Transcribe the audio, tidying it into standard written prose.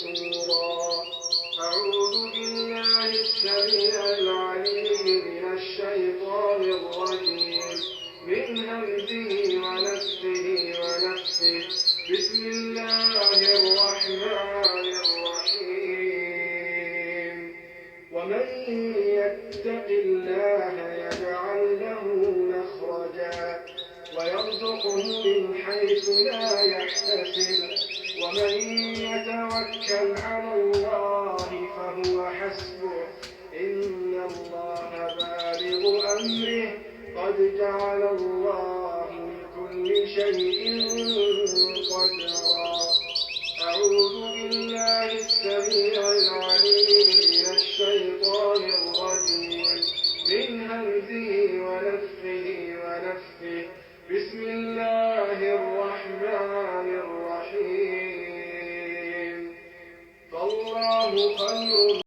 منثورا. أعوذ بالله السميع العليم من الشيطان الرجيم من همزه ونفسه ونفسه. بسم الله الرحمن الرحيم. ومن يتق الله يجعل له مخرجا ويرزقه من حيث لا يحتسب ومن يتوكل على الله فهو حسبه إن الله بالغ أمره قد جعل الله لكل شيء قدرا. أعوذ بالله السميع العليم من الشيطان الرجيم من همزه ونفخه ونفثه. بسم الله الرحمن الرحيم. فالله خير